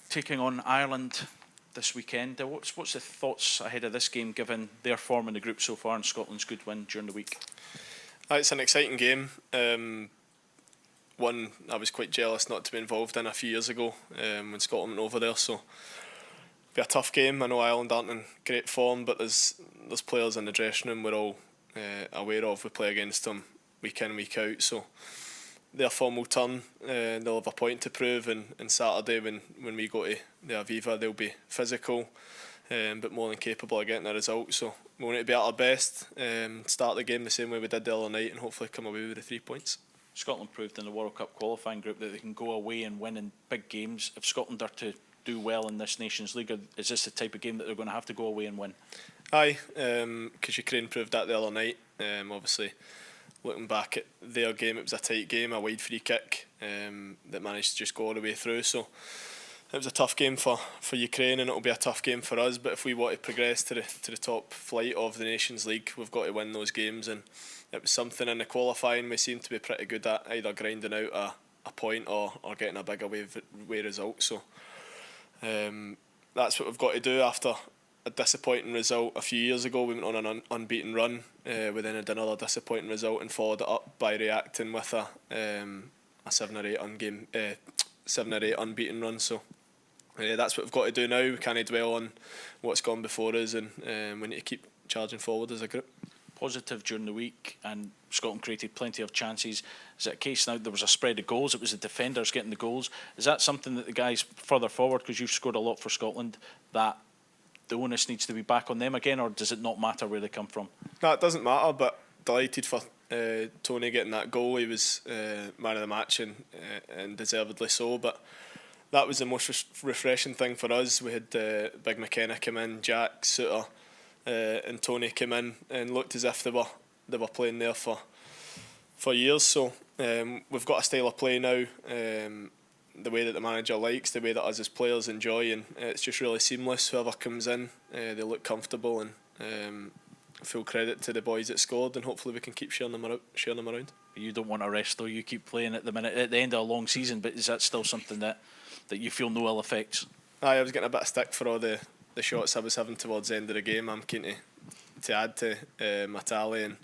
taking on Ireland this weekend. What's the thoughts ahead of this game, given their form in the group so far and Scotland's good win during the week? It's an exciting game. One I was quite jealous not to be involved in a few years ago when Scotland went over there. So it'll be a tough game. I know Ireland aren't in great form, but there's players in the dressing room we're all aware of. We play against them week in, week out. So their form will turn. They'll have a point to prove, and Saturday when we go to the Aviva, they'll be physical, but more than capable of getting a result. So we want to be at our best, start the game the same way we did the other night, and hopefully come away with the 3 points. Scotland proved in the World Cup qualifying group that they can go away and win in big games. If Scotland are to do well in this Nations League, is this the type of game that they're going to have to go away and win? Aye, because Ukraine proved that the other night. Obviously, looking back at their game, it was a tight game, a wide free kick that managed to just go all the way through. So it was a tough game for Ukraine, and it'll be a tough game for us. But if we want to progress to the top flight of the Nations League, we've got to win those games. And it was something in the qualifying we seemed to be pretty good at, either grinding out a point or getting a big away result. So that's what we've got to do. After a disappointing result a few years ago, we went on an unbeaten run. We then had another disappointing result and followed it up by reacting with a 7 or 8 unbeaten run. So that's what we've got to do now. We can't dwell on what's gone before us, and we need to keep charging forward as a group. Positive during the week, and Scotland created plenty of chances. Is it a case now there was a spread of goals? It was the defenders getting the goals. Is that something that the guys further forward, because you've scored a lot for Scotland, that the onus needs to be back on them again, or does it not matter where they come from? No, it doesn't matter, but delighted for Tony getting that goal. He was man of the match, and deservedly so. But that was the most refreshing thing for us. We had Big McKenna come in, Jack, Suter, and Tony came in and looked as if they were playing there for years. So we've got a style of play now, the way that the manager likes, the way that us as players enjoy, and it's just really seamless. Whoever comes in, they look comfortable, and full credit to the boys that scored, and hopefully we can keep sharing them around. You don't want a rest though. You keep playing at the minute at the end of a long season, but is that still something that you feel no ill effects? I was getting a bit of stick for all the shots I was having towards the end of the game. I'm keen to add to my tally, and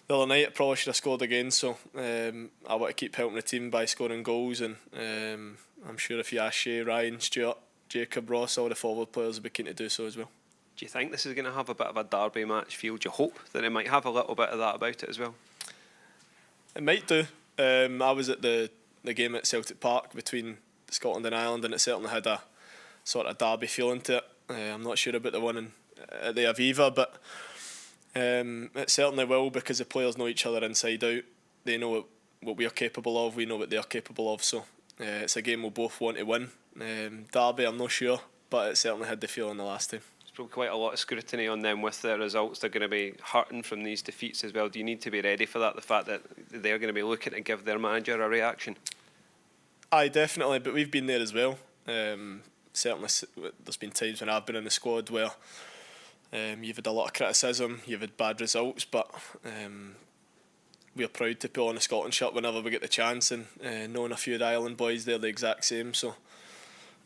the other night I probably should have scored again, so I want to keep helping the team by scoring goals, and I'm sure if you ask Shea, Ryan, Stuart, Jacob, Ross, all the forward players will be keen to do so as well. Do you think this is going to have a bit of a derby match feel? Do you hope that it might have a little bit of that about it as well? It might do. I was at the game at Celtic Park between Scotland and Ireland, and it certainly had a sort of derby feeling to it. I'm not sure about the one at the Aviva, but it certainly will, because the players know each other inside out. They know what we are capable of, we know what they are capable of, so it's a game we'll both want to win. Derby, I'm not sure, but it certainly had the feeling the last time. There's probably quite a lot of scrutiny on them with their results. They're going to be hurting from these defeats as well. Do you need to be ready for that, the fact that they're going to be looking to give their manager a reaction? Aye, definitely, but we've been there as well. Certainly there's been times when I've been in the squad where you've had a lot of criticism, you've had bad results, but we're proud to put on a Scotland shirt whenever we get the chance, and knowing a few of the Ireland boys, they're the exact same. So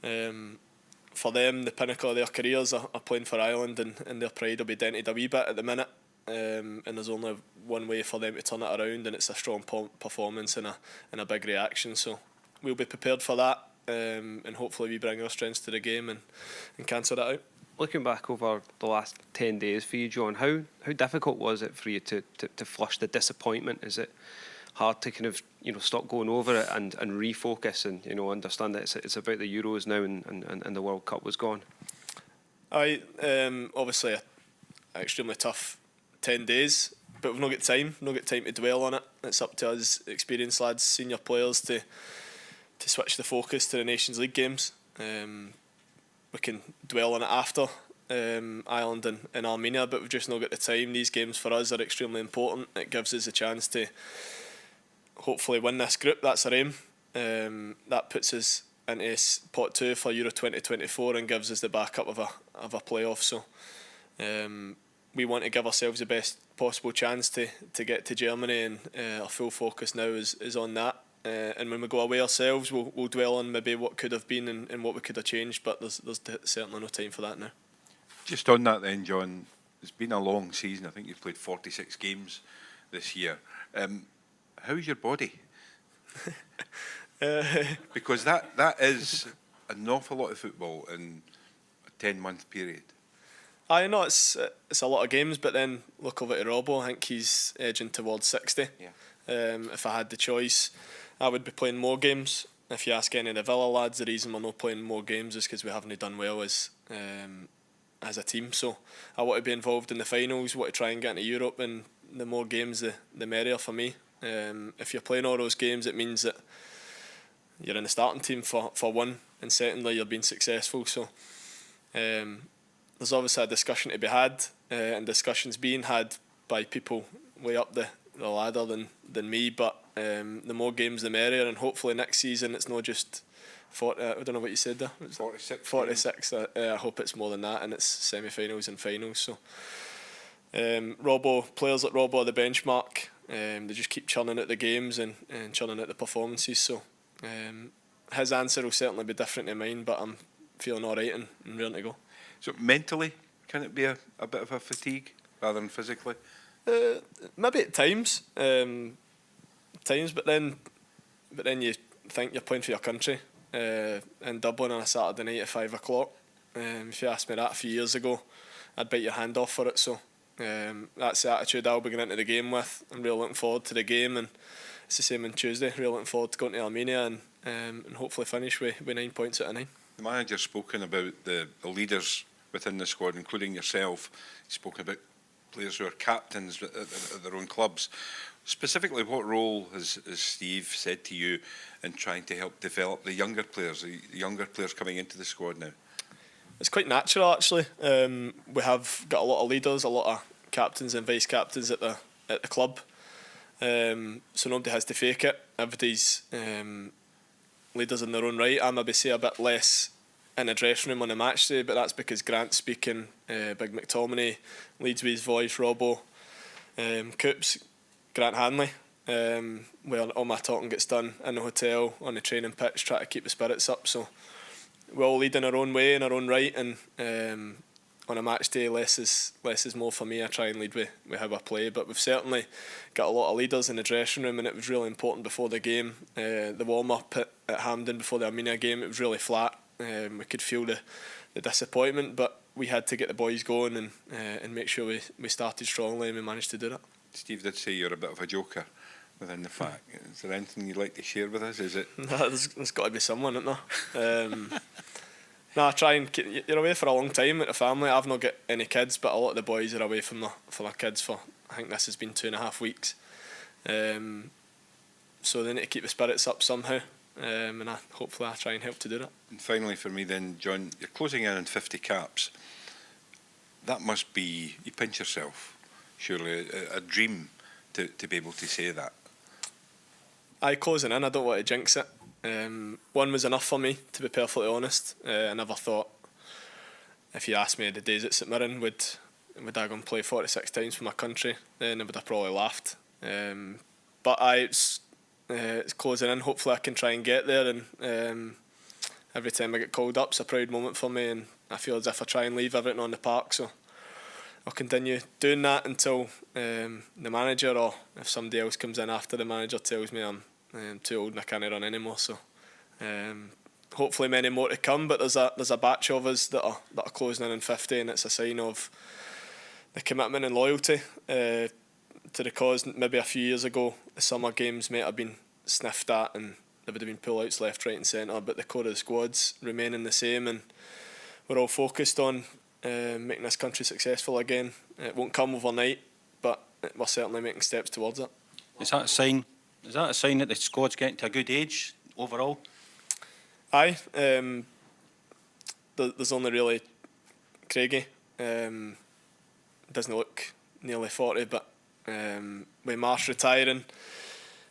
for them, the pinnacle of their careers are playing for Ireland, and their pride will be dented a wee bit at the minute, and there's only one way for them to turn it around, and it's a strong performance and a big reaction. So we'll be prepared for that, and hopefully we bring our strengths to the game and cancel that out. Looking back over the last 10 days for you, John, how difficult was it for you to flush the disappointment? Is it hard to kind of stop going over it and refocus and understand that it's about the Euros now and the World Cup was gone? Obviously an extremely tough 10 days, but we've not got time to dwell on it. It's up to us experienced lads, senior players, to switch the focus to the Nations League games. We can dwell on it after Ireland and Armenia, but we've just not got the time. These games for us are extremely important. It gives us a chance to hopefully win this group. That's our aim. That puts us into pot 2 for Euro 2024 and gives us the backup of a playoff. So we want to give ourselves the best possible chance to get to Germany, and our full focus now is on that. and when we go away ourselves, we'll dwell on maybe what could have been and what we could have changed. But there's certainly no time for that now. Just on that then, John, it's been a long season. I think you've played 46 games this year. How's your body? Because that is an awful lot of football in a 10-month period. I know it's a lot of games, but then look over to Robbo. I think he's edging towards 60. Yeah. If I had the choice, I would be playing more games. If you ask any of the Villa lads, the reason we're not playing more games is because we haven't done well as a team. So I want to be involved in the finals, want to try and get into Europe, and the more games, the merrier for me. If you're playing all those games, it means that you're in the starting team for one, and secondly, you're being successful. So there's obviously a discussion to be had, and discussions being had by people way up the ladder than me. But the more games, the merrier, and hopefully next season it's not just 40. I don't know what you said there. 46. 46. I hope it's more than that, and it's semi-finals and finals. So players like Robbo are the benchmark. They just keep churning out the games and churning out the performances. So his answer will certainly be different to mine, but I'm feeling all right and ready to go. So mentally, can it be a bit of a fatigue rather than physically? Maybe at times, but then you think you're playing for your country in Dublin on a Saturday night at 5 o'clock. If you asked me that a few years ago, I'd bite your hand off for it. So that's the attitude I'll be going into the game with. I'm really looking forward to the game, and it's the same on Tuesday. Really looking forward to going to Armenia and hopefully finish with 9 points out of 9. The manager's spoken about the leaders within the squad, including yourself. He spoke about players who are captains at their own clubs. Specifically, what role has Steve said to you in trying to help develop the younger players coming into the squad now? It's quite natural, actually. We have got a lot of leaders, a lot of captains and vice captains at the club. So nobody has to fake it. Everybody's leaders in their own right. I maybe say a bit less in the dressing room on a match day, but that's because Grant's speaking, Big McTominay leads with his voice, Robbo, Coops, Grant Hanley, where all my talking gets done in the hotel, on the training pitch, try to keep the spirits up. So we all lead in our own way, in our own right, and on a match day, less is more for me. I try and lead with how I play, but we've certainly got a lot of leaders in the dressing room, and it was really important before the game. The warm-up at Hampden before the Armenia game, it was really flat. We could feel the disappointment, but we had to get the boys going and make sure we started strongly, and we managed to do that. Steve did say you're a bit of a joker within the pack. Is there anything you'd like to share with us? Is it? There's got to be someone, isn't there? No, I try and you're away for a long time with the family. I've not got any kids, but a lot of the boys are away from their kids for, I think this has been 2.5 weeks. So they need to keep the spirits up somehow, and hopefully I try and help to do that. And finally for me then, John, you're closing in on 50 caps. That must be, you pinch yourself, surely, a dream to be able to say that. Closing in, I don't want to jinx it. One was enough for me, to be perfectly honest. I never thought, if you asked me the days at St Mirren, would I go and play 46 times for my country, then I would have probably laughed. But it's closing in. Hopefully I can try and get there, and every time I get called up, it's a proud moment for me, and I feel as if I try and leave everything on the park. So I'll continue doing that until the manager, or if somebody else comes in after the manager, tells me I'm too old and I can't run anymore. So hopefully many more to come, but there's a batch of us that are closing in 50, and it's a sign of the commitment and loyalty to the cause. Maybe a few years ago the summer games might have been sniffed at and there would have been pull-outs left, right and centre, but the core of the squad's remaining the same, and we're all focused on making this country successful again. It won't come overnight, but we're certainly making steps towards it. Is that a sign that the squad's getting to a good age overall? Aye. There's only really Craigie. Doesn't look nearly 40, but with Marsh retiring,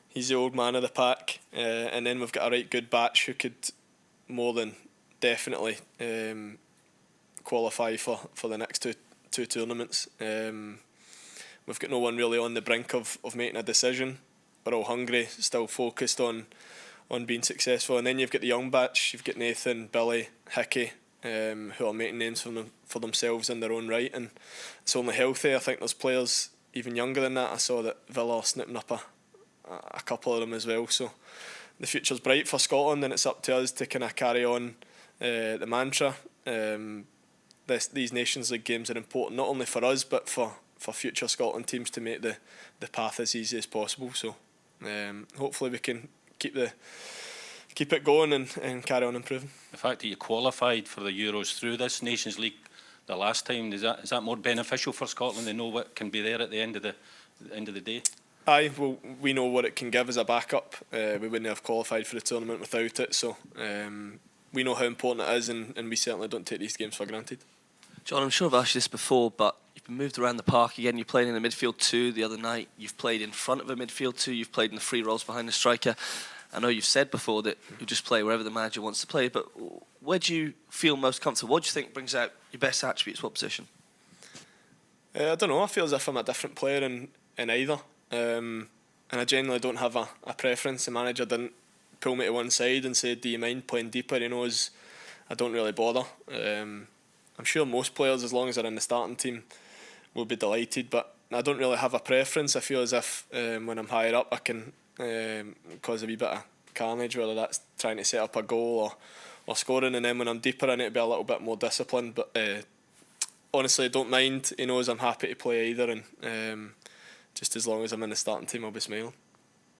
he's the old man of the pack. And then we've got a right good batch who could more than definitely qualify for the next two tournaments. We've got no one really on the brink of making a decision. we're all hungry, still focused on being successful. And then you've got the young batch. You've got Nathan, Billy, Hickey, who are making names for themselves in their own right, and it's only healthy. I think there's players even younger than that. I saw that Villa are snipping up a couple of them as well. So the future's bright for Scotland, and it's up to us to kind of carry on the mantra. These Nations League games are important not only for us but for future Scotland teams to make the path as easy as possible. So hopefully we can keep it going and carry on improving. The fact that you qualified for the Euros through this Nations League the last time, is that more beneficial for Scotland? They know what can be there at the end of the day. Aye, well, we know what it can give as a backup. We wouldn't have qualified for the tournament without it, so we know how important it is, and we certainly don't take these games for granted. John, I'm sure I've asked you this before, but you've been moved around the park again. You played in the midfield two the other night. You've played in front of a midfield two. You've played in the free roles behind the striker. I know you've said before that you just play wherever the manager wants to play, but where do you feel most comfortable? What do you think brings out your best attributes? What position? I don't know. I feel as if I'm a different player in either. And I generally don't have a preference. The manager didn't pull me to one side and say, do you mind playing deeper? He knows I don't really bother. I'm sure most players, as long as they're in the starting team, will be delighted, but I don't really have a preference. I feel as if when I'm higher up I can cause a wee bit of carnage, whether that's trying to set up a goal or scoring, and then when I'm deeper I need to be a little bit more disciplined, but honestly I don't mind. He knows I'm happy to play either, and just as long as I'm in the starting team I'll be smiling.